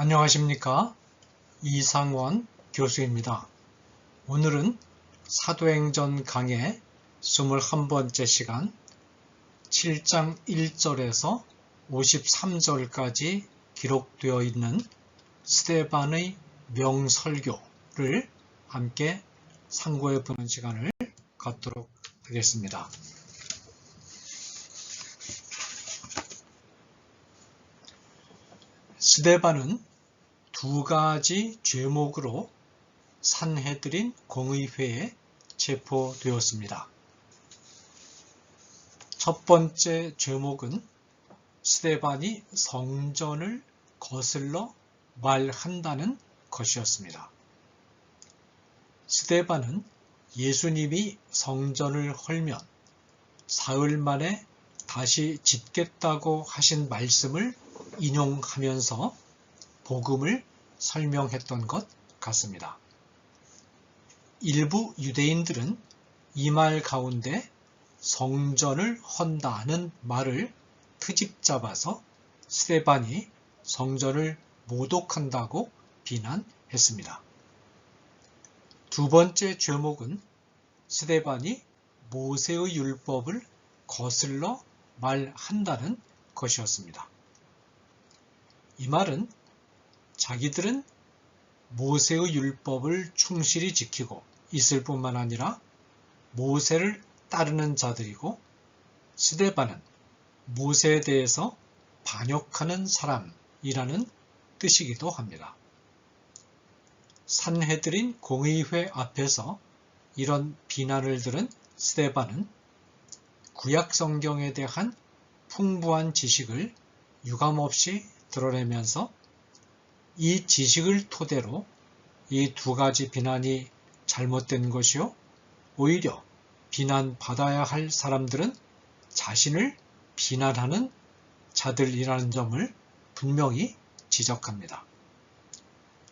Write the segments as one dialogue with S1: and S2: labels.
S1: 안녕하십니까? 이상원 교수입니다. 오늘은 사도행전 강의 21번째 시간 7장 1절에서 53절까지 기록되어 있는 스데반의 명설교를 함께 상고해 보는 시간을 갖도록 하겠습니다. 스데반은 두 가지 죄목으로 산헤드린 공의회에 체포되었습니다. 첫 번째 죄목은 스데반이 성전을 거슬러 말한다는 것이었습니다. 스데반은 예수님이 성전을 헐면 사흘 만에 다시 짓겠다고 하신 말씀을 인용하면서 복음을 설명했던 것 같습니다. 일부 유대인들은 이 말 가운데 성전을 헌다는 말을 트집 잡아서 스데반이 성전을 모독한다고 비난했습니다. 두 번째 죄목은 스데반이 모세의 율법을 거슬러 말한다는 것이었습니다. 이 말은 자기들은 모세의 율법을 충실히 지키고 있을 뿐만 아니라 모세를 따르는 자들이고 스데반은 모세에 대해서 반역하는 사람이라는 뜻이기도 합니다. 산헤드린 공의회 앞에서 이런 비난을 들은 스데반은 구약 성경에 대한 풍부한 지식을 유감없이 드러내면서 이 지식을 토대로 이 두 가지 비난이 잘못된 것이요, 오히려 비난받아야 할 사람들은 자신을 비난하는 자들이라는 점을 분명히 지적합니다.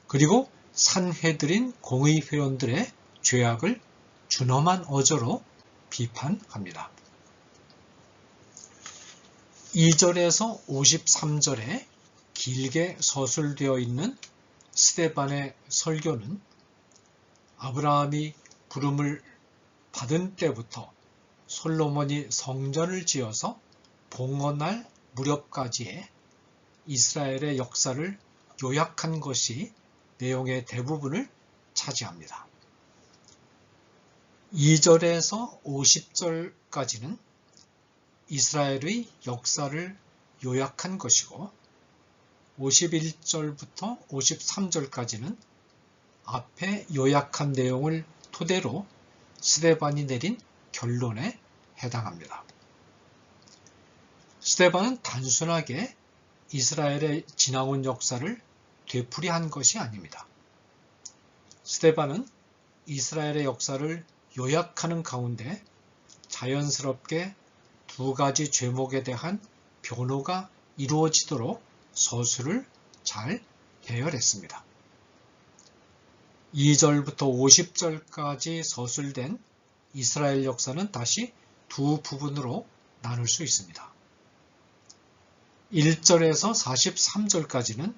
S1: 그리고 산헤드린 공의회원들의 죄악을 준엄한 어조로 비판합니다. 2절에서 53절에 길게 서술되어 있는 스데반의 설교는 아브라함이 부름을 받은 때부터 솔로몬이 성전을 지어서 봉헌할 무렵까지의 이스라엘의 역사를 요약한 것이 내용의 대부분을 차지합니다. 2절에서 50절까지는 이스라엘의 역사를 요약한 것이고 51절부터 53절까지는 앞에 요약한 내용을 토대로 스데반이 내린 결론에 해당합니다. 스데반은 단순하게 이스라엘의 지나온 역사를 되풀이한 것이 아닙니다. 스데반은 이스라엘의 역사를 요약하는 가운데 자연스럽게 두 가지 죄목에 대한 변호가 이루어지도록 서술을 잘 배열했습니다. 2절부터 50절까지 서술된 이스라엘 역사는 다시 두 부분으로 나눌 수 있습니다. 1절에서 43절까지는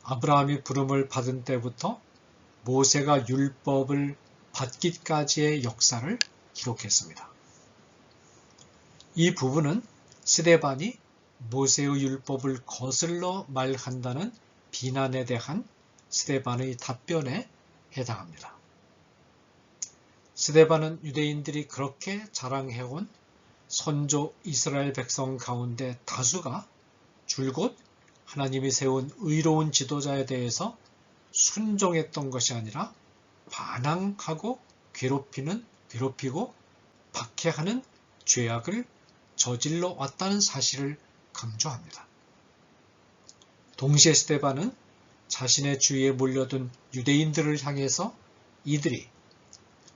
S1: 아브라함이 부름을 받은 때부터 모세가 율법을 받기까지의 역사를 기록했습니다. 이 부분은 스데반이 모세의 율법을 거슬러 말한다는 비난에 대한 스데반의 답변에 해당합니다. 스데반은 유대인들이 그렇게 자랑해온 선조 이스라엘 백성 가운데 다수가 줄곧 하나님이 세운 의로운 지도자에 대해서 순종했던 것이 아니라 반항하고 괴롭히고 박해하는 죄악을 저질러 왔다는 사실을 강조합니다. 동시에 스데반은 자신의 주위에 몰려든 유대인들을 향해서 이들이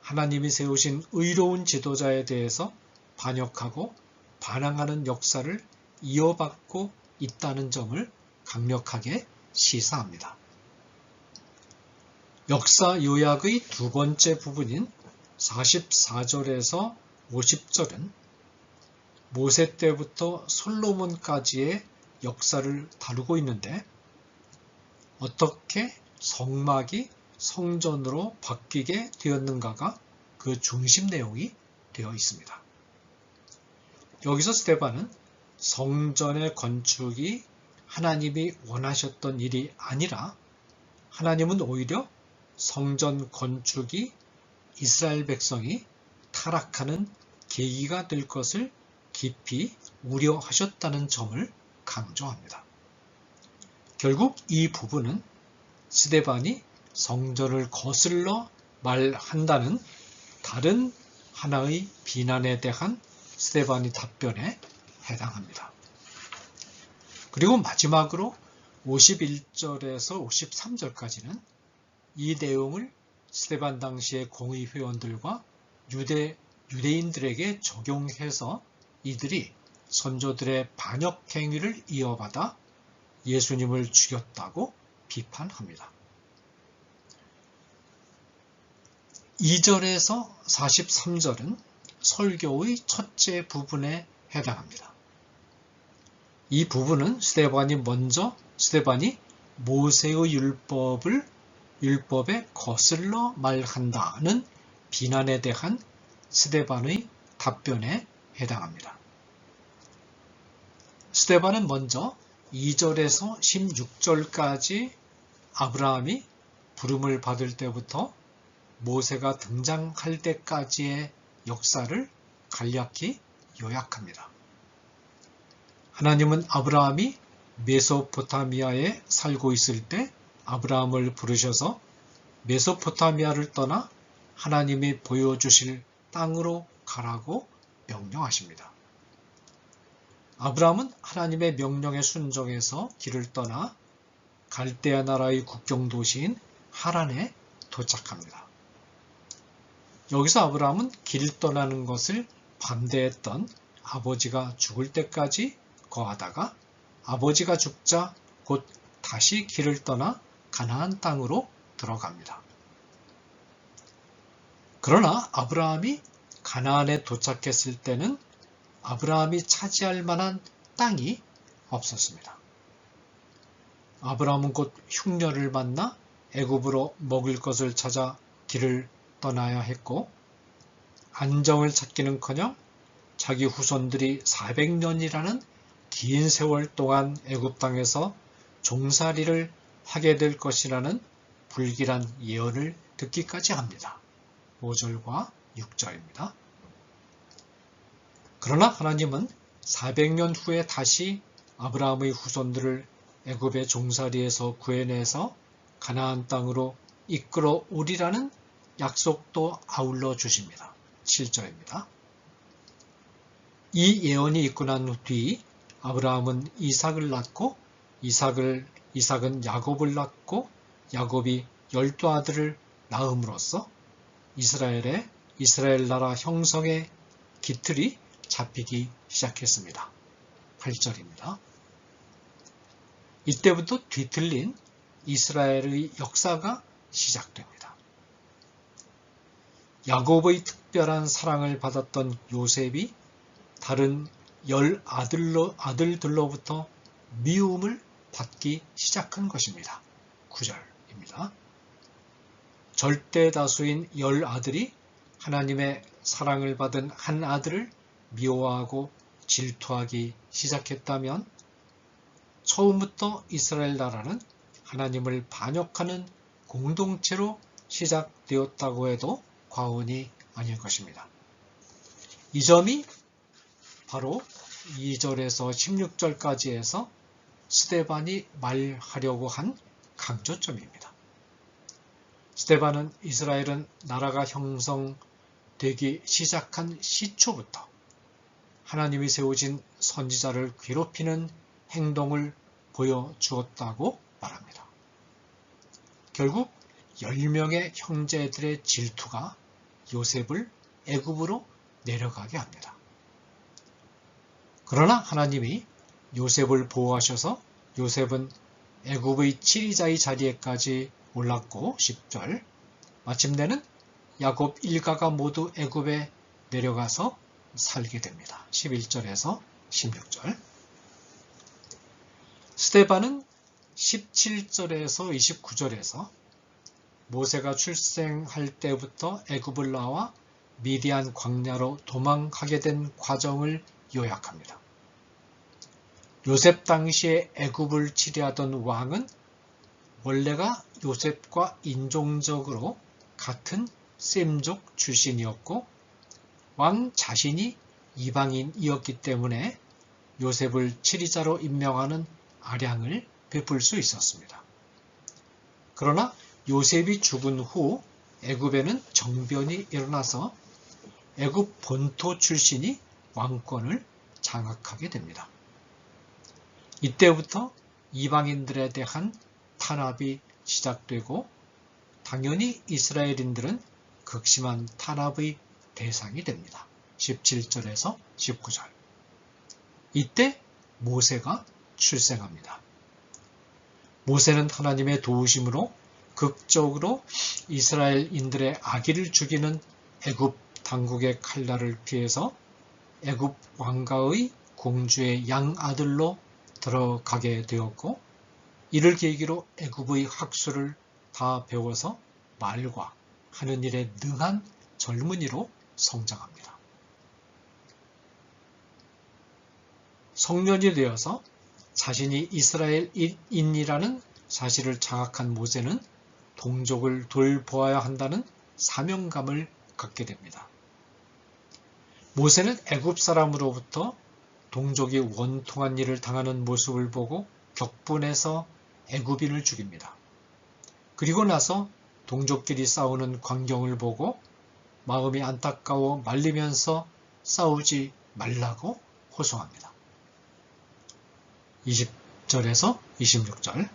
S1: 하나님이 세우신 의로운 지도자에 대해서 반역하고 반항하는 역사를 이어받고 있다는 점을 강력하게 시사합니다. 역사 요약의 두 번째 부분인 44절에서 50절은 모세 때부터 솔로몬까지의 역사를 다루고 있는데 어떻게 성막이 성전으로 바뀌게 되었는가가 그 중심 내용이 되어 있습니다. 여기서 스데반은 성전의 건축이 하나님이 원하셨던 일이 아니라 하나님은 오히려 성전 건축이 이스라엘 백성이 타락하는 계기가 될 것을 깊이 우려하셨다는 점을 강조합니다. 결국 이 부분은 스데반이 성전을 거슬러 말한다는 다른 하나의 비난에 대한 스데반의 답변에 해당합니다. 그리고 마지막으로 51절에서 53절까지는 이 내용을 스데반 당시의 공의 회원들과 유대인들에게 적용해서 이들이 선조들의 반역 행위를 이어받아 예수님을 죽였다고 비판합니다. 2절에서 43절은 설교의 첫째 부분에 해당합니다. 이 부분은 스데반이 모세의 율법에 거슬러 말한다는 비난에 대한 스데반의 답변에 해당합니다. 스데반은 먼저 2절에서 16절까지 아브라함이 부름을 받을 때부터 모세가 등장할 때까지의 역사를 간략히 요약합니다. 하나님은 아브라함이 메소포타미아에 살고 있을 때 아브라함을 부르셔서 메소포타미아를 떠나 하나님이 보여주실 땅으로 가라고 명령하십니다. 아브라함은 하나님의 명령에 순종해서 길을 떠나 갈대아 나라의 국경 도시인 하란에 도착합니다. 여기서 아브라함은 길 떠나는 것을 반대했던 아버지가 죽을 때까지 거하다가 아버지가 죽자 곧 다시 길을 떠나 가나안 땅으로 들어갑니다. 그러나 아브라함이 가나안에 도착했을 때는 아브라함이 차지할 만한 땅이 없었습니다. 아브라함은 곧 흉년을 만나 애굽으로 먹을 것을 찾아 길을 떠나야 했고 안정을 찾기는커녕 자기 후손들이 400년이라는 긴 세월 동안 애굽 땅에서 종살이를 하게 될 것이라는 불길한 예언을 듣기까지 합니다. 5절과 6절입니다. 그러나 하나님은 400년 후에 다시 아브라함의 후손들을 애굽의 종살이에서 구해내서 가나안 땅으로 이끌어 오리라는 약속도 아울러 주십니다. 7절입니다. 이 예언이 있고 난 뒤 아브라함은 이삭을 낳고 이삭은 야곱을 낳고 야곱이 12아들을 낳음으로써 이스라엘 나라 형성의 기틀이 잡히기 시작했습니다. 8절입니다. 이때부터 뒤틀린 이스라엘의 역사가 시작됩니다. 야곱의 특별한 사랑을 받았던 요셉이 다른 10아들들로부터 미움을 받기 시작한 것입니다. 9절입니다. 절대 다수인 10아들이 하나님의 사랑을 받은 한 아들을 미워하고 질투하기 시작했다면 처음부터 이스라엘 나라는 하나님을 반역하는 공동체로 시작되었다고 해도 과언이 아닐 것입니다. 이 점이 바로 2절에서 16절까지에서 스데반이 말하려고 한 강조점입니다. 스데반은 이스라엘은 나라가 형성되기 시작한 시초부터 하나님이 세우신 선지자를 괴롭히는 행동을 보여주었다고 말합니다. 결국 10명의 형제들의 질투가 요셉을 애굽으로 내려가게 합니다. 그러나 하나님이 요셉을 보호하셔서 요셉은 애굽의 지리자의 자리에까지 올랐고 10절 마침내는 야곱 일가가 모두 애굽에 내려가서 살게 됩니다. 11절에서 16절 스데반은 17절에서 29절에서 모세가 출생할 때부터 애굽을 나와 미디안 광야로 도망가게 된 과정을 요약합니다. 요셉 당시에 애굽을 치리하던 왕은 원래가 요셉과 인종적으로 같은 셈족 출신이었고 왕 자신이 이방인이었기 때문에 요셉을 치리자로 임명하는 아량을 베풀 수 있었습니다. 그러나 요셉이 죽은 후 애굽에는 정변이 일어나서 애굽 본토 출신이 왕권을 장악하게 됩니다. 이때부터 이방인들에 대한 탄압이 시작되고 당연히 이스라엘인들은 극심한 탄압의 대상이 됩니다. 17절에서 19절. 이때 모세가 출생합니다. 모세는 하나님의 도우심으로 극적으로 이스라엘인들의 아기를 죽이는 애굽 당국의 칼날을 피해서 애굽 왕가의 공주의 양아들로 들어가게 되었고 이를 계기로 애굽의 학술을 다 배워서 말과 하는 일에 능한 젊은이로 성장합니다. 성년이 되어서 자신이 이스라엘인이라는 사실을 장악한 모세는 동족을 돌보아야 한다는 사명감을 갖게 됩니다. 모세는 애굽 사람으로부터 동족이 원통한 일을 당하는 모습을 보고 격분해서 애굽인을 죽입니다. 그리고 나서 동족끼리 싸우는 광경을 보고 마음이 안타까워 말리면서 싸우지 말라고 호소합니다. 20절에서 26절.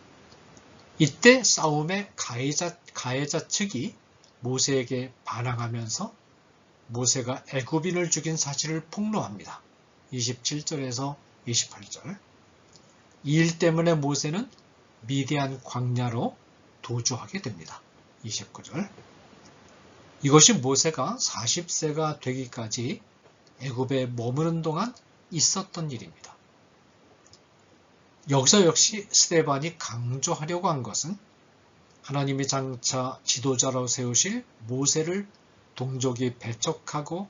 S1: 이때 싸움의 가해자 측이 모세에게 반항하면서 모세가 애굽인을 죽인 사실을 폭로합니다. 27절에서 28절. 이 일 때문에 모세는 미디안 광야로 도주하게 됩니다. 29절. 이것이 모세가 40세가 되기까지 애굽에 머무는 동안 있었던 일입니다. 여기서 역시 스데반이 강조하려고 한 것은 하나님이 장차 지도자로 세우실 모세를 동족이 배척하고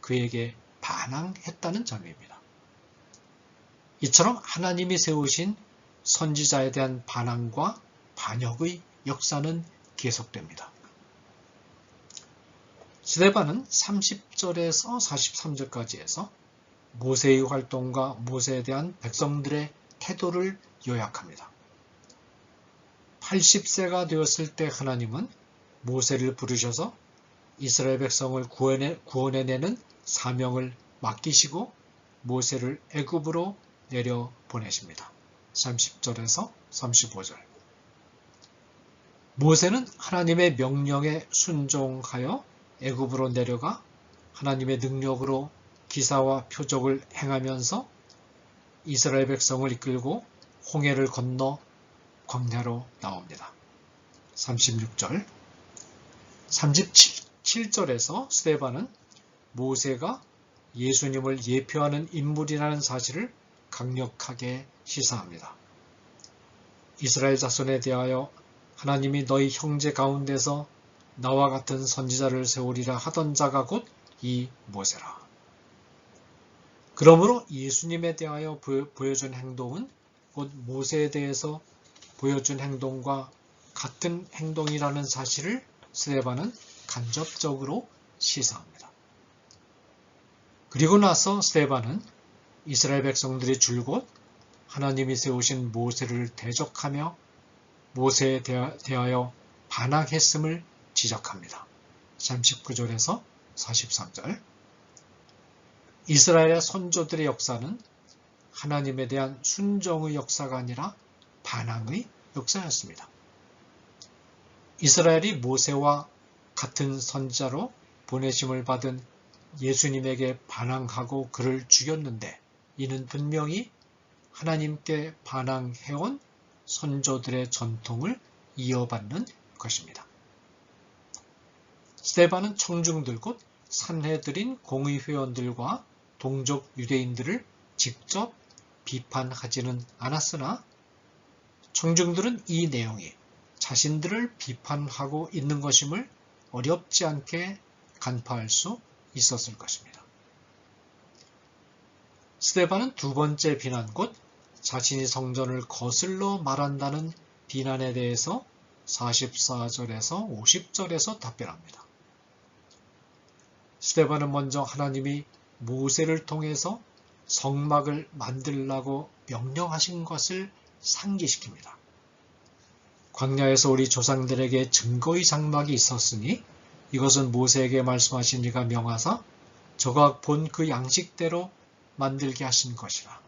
S1: 그에게 반항했다는 점입니다. 이처럼 하나님이 세우신 선지자에 대한 반항과 반역의 역사는 계속됩니다. 스데반은 30절에서 43절까지 해서 모세의 활동과 모세에 대한 백성들의 태도를 요약합니다. 80세가 되었을 때 하나님은 모세를 부르셔서 이스라엘 백성을 구원해내는 사명을 맡기시고 모세를 애굽으로 내려 보내십니다. 30절에서 35절. 모세는 하나님의 명령에 순종하여 애굽으로 내려가 하나님의 능력으로 기사와 표적을 행하면서 이스라엘 백성을 이끌고 홍해를 건너 광야로 나옵니다. 36절. 37절에서 스데반은 모세가 예수님을 예표하는 인물이라는 사실을 강력하게 시사합니다. 이스라엘 자손에 대하여 하나님이 너희 형제 가운데서 나와 같은 선지자를 세우리라 하던 자가 곧 이 모세라. 그러므로 예수님에 대하여 보여준 행동은 곧 모세에 대해서 보여준 행동과 같은 행동이라는 사실을 스데반은 간접적으로 시사합니다. 그리고 나서 스데반은 이스라엘 백성들이 줄곧 하나님이 세우신 모세를 대적하며 모세에 대하여 반항했음을 지적합니다. 39절에서 43절. 이스라엘의 선조들의 역사는 하나님에 대한 순종의 역사가 아니라 반항의 역사였습니다. 이스라엘이 모세와 같은 선지자로 보내심을 받은 예수님에게 반항하고 그를 죽였는데 이는 분명히 하나님께 반항해온 선조들의 전통을 이어받는 것입니다. 스데반은 청중들 곧 산헤드린 공의회원들과 동족 유대인들을 직접 비판하지는 않았으나 청중들은 이 내용이 자신들을 비판하고 있는 것임을 어렵지 않게 간파할 수 있었을 것입니다. 스데반은 두 번째 비난, 곧 자신이 성전을 거슬러 말한다는 비난에 대해서 44절에서 50절에서 답변합니다. 스데반은 먼저 하나님이 모세를 통해서 성막을 만들라고 명령하신 것을 상기시킵니다. 광야에서 우리 조상들에게 증거의 장막이 있었으니 이것은 모세에게 말씀하신 이가 명하사 저가 본 그 양식대로 만들게 하신 것이라.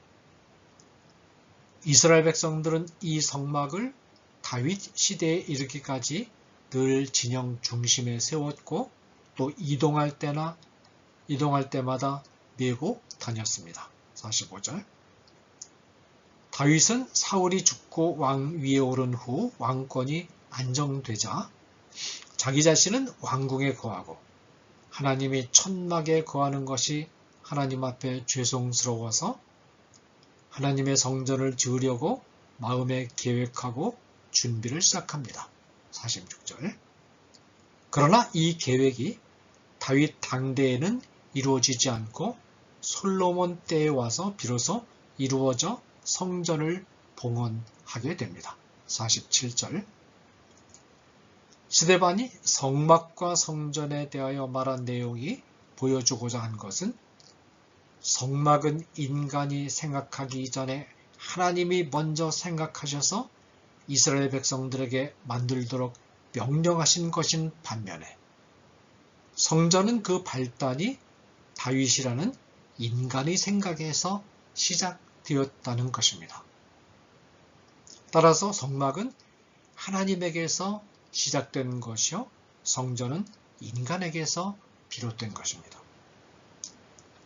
S1: 이스라엘 백성들은 이 성막을 다윗 시대에 이르기까지 늘 진영 중심에 세웠고 또 이동할 때마다 메고 다녔습니다. 45절. 다윗은 사울이 죽고 왕 위에 오른 후 왕권이 안정되자 자기 자신은 왕궁에 거하고 하나님이 천막에 거하는 것이 하나님 앞에 죄송스러워서 하나님의 성전을 지으려고 마음에 계획하고 준비를 시작합니다. 46절. 그러나 이 계획이 다윗 당대에는 이루어지지 않고 솔로몬 때에 와서 비로소 이루어져 성전을 봉헌하게 됩니다. 47절. 스데반이 성막과 성전에 대하여 말한 내용이 보여주고자 한 것은 성막은 인간이 생각하기 이전에 하나님이 먼저 생각하셔서 이스라엘 백성들에게 만들도록 명령하신 것인 반면에 성전은 그 발단이 다윗이라는 인간의 생각에서 시작되었다는 것입니다. 따라서 성막은 하나님에게서 시작된 것이요 성전은 인간에게서 비롯된 것입니다.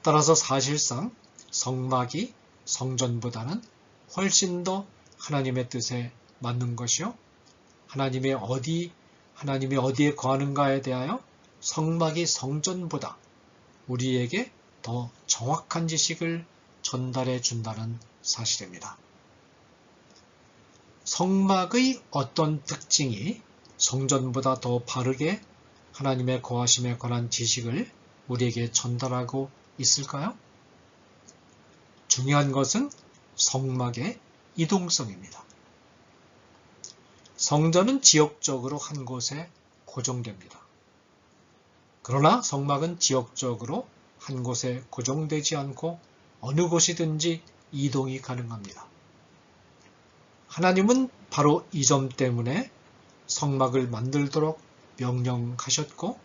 S1: 따라서 사실상 성막이 성전보다는 훨씬 더 하나님의 뜻에 맞는 것이요 하나님이 어디에 거하는가에 대하여 성막이 성전보다 우리에게 더 정확한 지식을 전달해 준다는 사실입니다. 성막의 어떤 특징이 성전보다 더 바르게 하나님의 거하심에 관한 지식을 우리에게 전달하고 있을까요? 중요한 것은 성막의 이동성입니다. 성전은 지역적으로 한 곳에 고정됩니다. 그러나 성막은 지역적으로 한 곳에 고정되지 않고 어느 곳이든지 이동이 가능합니다. 하나님은 바로 이 점 때문에 성막을 만들도록 명령하셨고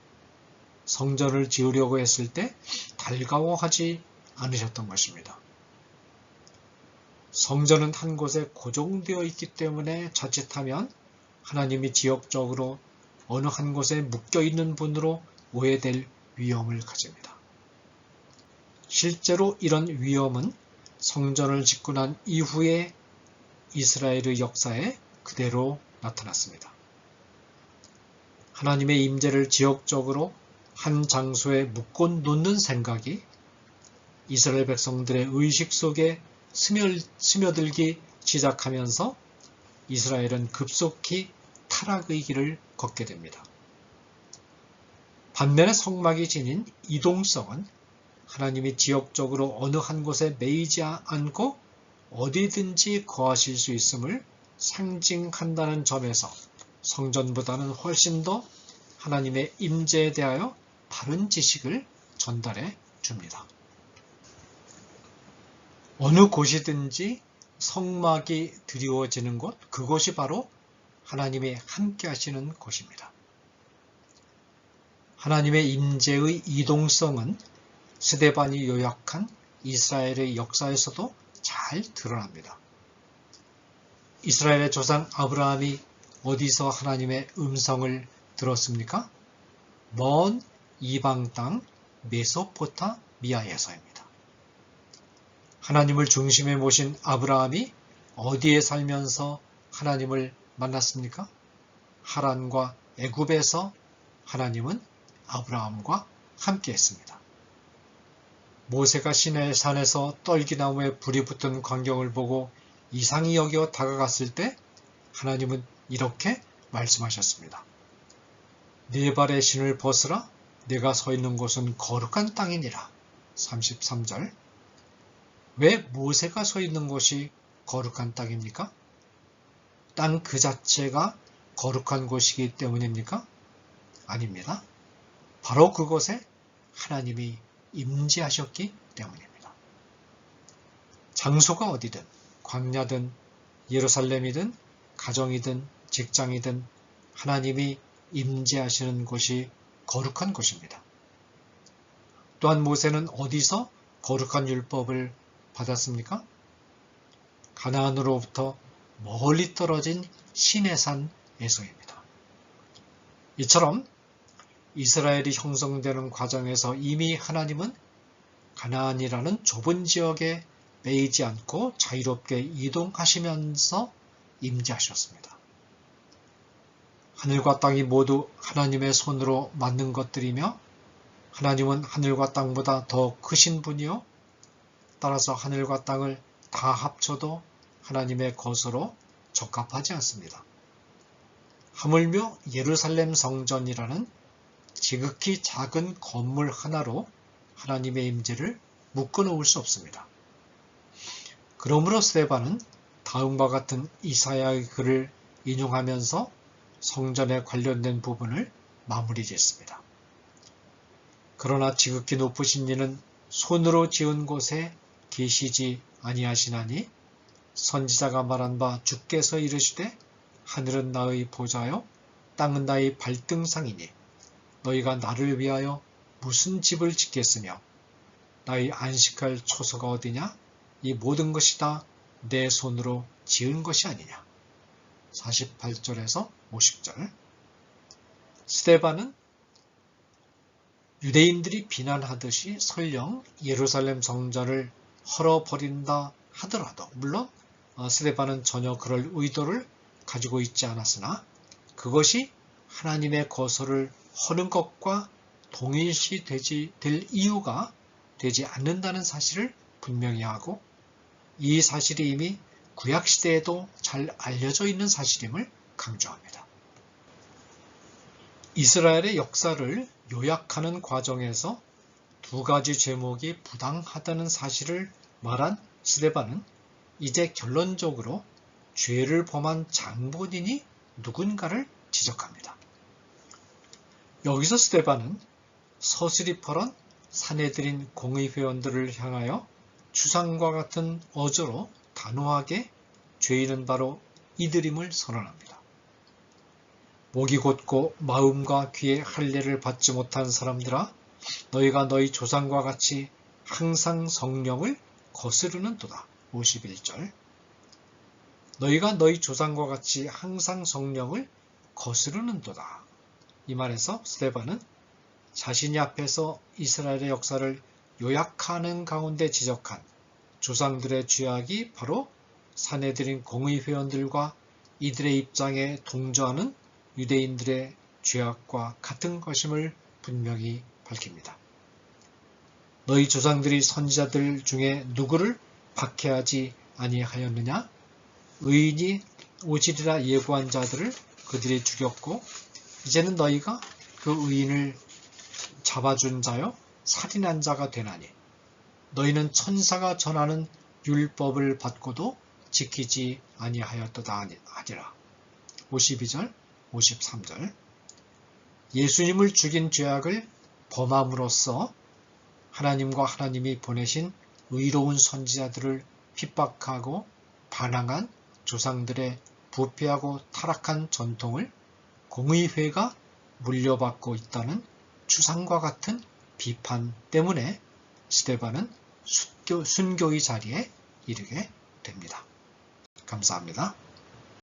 S1: 성전을 지으려고 했을 때 달가워하지 않으셨던 것입니다. 성전은 한 곳에 고정되어 있기 때문에 자칫하면 하나님이 지역적으로 어느 한 곳에 묶여있는 분으로 오해될 위험을 가집니다. 실제로 이런 위험은 성전을 짓고 난 이후에 이스라엘의 역사에 그대로 나타났습니다. 하나님의 임재를 지역적으로 한 장소에 묶어 놓는 생각이 이스라엘 백성들의 의식 속에 스며들기 시작하면서 이스라엘은 급속히 타락의 길을 걷게 됩니다. 반면에 성막이 지닌 이동성은 하나님이 지역적으로 어느 한 곳에 매이지 않고 어디든지 거하실 수 있음을 상징한다는 점에서 성전보다는 훨씬 더 하나님의 임재에 대하여 바른 지식을 전달해 줍니다. 어느 곳이든지 성막이 드리워지는 곳, 그곳이 바로 하나님이 함께 하시는 곳입니다. 하나님의 임재의 이동성은 스데반이 요약한 이스라엘의 역사에서도 잘 드러납니다. 이스라엘의 조상 아브라함이 어디서 하나님의 음성을 들었습니까? 먼 이방 땅 메소포타미아에서입니다. 하나님을 중심에 모신 아브라함이 어디에 살면서 하나님을 만났습니까? 하란과 애굽에서 하나님은 아브라함과 함께 했습니다. 모세가 시내 산에서 떨기나무에 불이 붙은 광경을 보고 이상히 여겨 다가갔을 때 하나님은 이렇게 말씀하셨습니다. 네 발의 신을 벗으라. 내가 서 있는 곳은 거룩한 땅이니라. 33절. 왜 모세가 서 있는 곳이 거룩한 땅입니까? 땅 그 자체가 거룩한 곳이기 때문입니까? 아닙니다. 바로 그곳에 하나님이 임재하셨기 때문입니다. 장소가 어디든, 광야든, 예루살렘이든, 가정이든, 직장이든 하나님이 임재하시는 곳이 거룩한 곳입니다. 또한 모세는 어디서 거룩한 율법을 받았습니까? 가나안으로부터 멀리 떨어진 시내산에서입니다. 이처럼 이스라엘이 형성되는 과정에서 이미 하나님은 가나안이라는 좁은 지역에 매이지 않고 자유롭게 이동하시면서 임재하셨습니다. 하늘과 땅이 모두 하나님의 손으로 만든 것들이며 하나님은 하늘과 땅보다 더 크신 분이요 따라서 하늘과 땅을 다 합쳐도 하나님의 것으로 적합하지 않습니다. 하물며 예루살렘 성전이라는 지극히 작은 건물 하나로 하나님의 임재를 묶어놓을 수 없습니다. 그러므로 스데반은 다음과 같은 이사야의 글을 인용하면서 성전에 관련된 부분을 마무리 짓습니다. 그러나 지극히 높으신 이는 손으로 지은 곳에 계시지 아니하시나니 선지자가 말한 바 주께서 이르시되 하늘은 나의 보좌요 땅은 나의 발등상이니 너희가 나를 위하여 무슨 집을 짓겠으며 나의 안식할 초소가 어디냐? 이 모든 것이 다 내 손으로 지은 것이 아니냐. 48절에서 50절. 스데반은 유대인들이 비난하듯이 설령 예루살렘 성전을 헐어버린다 하더라도 물론 스데반은 전혀 그럴 의도를 가지고 있지 않았으나 그것이 하나님의 거소를 허는 것과 동일시 될 이유가 되지 않는다는 사실을 분명히 하고 이 사실이 이미 구약시대에도 잘 알려져 있는 사실임을 강조합니다. 이스라엘의 역사를 요약하는 과정에서 두 가지 제목이 부당하다는 사실을 말한 스데반은 이제 결론적으로 죄를 범한 장본인이 누군가를 지적합니다. 여기서 스데반은 서슬이펄한 사내들인 공의회원들을 향하여 추상과 같은 어조로 단호하게 죄인은 바로 이들임을 선언합니다. 목이 곧고 마음과 귀의 할례를 받지 못한 사람들아 너희가 너희 조상과 같이 항상 성령을 거스르는도다. 51절. 너희가 너희 조상과 같이 항상 성령을 거스르는도다. 이 말에서 스데반은 자신이 앞에서 이스라엘의 역사를 요약하는 가운데 지적한 조상들의 죄악이 바로 사내들인 공의회원들과 이들의 입장에 동조하는 유대인들의 죄악과 같은 것임을 분명히 밝힙니다. 너희 조상들이 선지자들 중에 누구를 박해하지 아니하였느냐? 의인이 오지리라 예고한 자들을 그들이 죽였고 이제는 너희가 그 의인을 잡아준 자여 살인한 자가 되나니 너희는 천사가 전하는 율법을 받고도 지키지 아니하였도다 하리라. 52절, 53절. 예수님을 죽인 죄악을 범함으로써 하나님과 하나님이 보내신 의로운 선지자들을 핍박하고 반항한 조상들의 부패하고 타락한 전통을 공의회가 물려받고 있다는 추상과 같은 비판 때문에 스데반은 순교의 자리에 이르게 됩니다. 감사합니다.